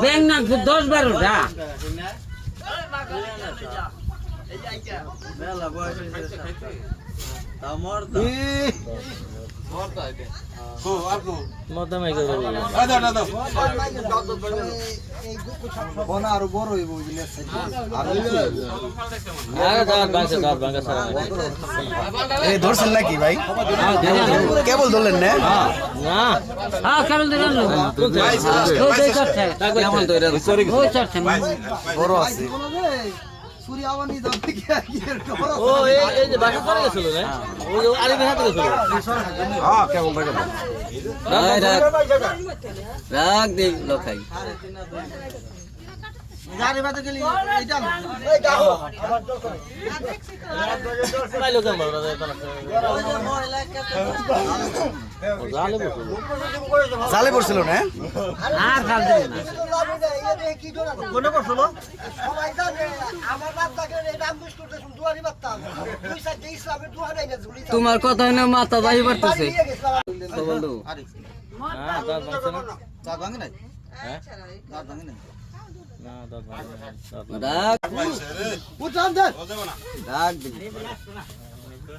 ব্যাং না 10-12টা আরো বড় হইব ধরছেন নাকি ভাই? কেবল ধরলেন না? বড় আছে রাখ দেখ লখাই গাড়ি বাতে গেলি এইটা জালে পড়ছিল না? আর খাল দিবি না কোনে পড়ছিল? সবাই জানে আমার বাপ তাকে রাম বিস্কুট দুয়ারি বাত্তা দুই সাইড ইসলামের দুয়ারে না ঝুলি তোমার কথা হইনা মাথা বাহি পড়তেছে তো বন্ধু দাঁত ভাঙে নাই? দাঁত ভাঙে নাই? রাখ উঠান দেন রাখ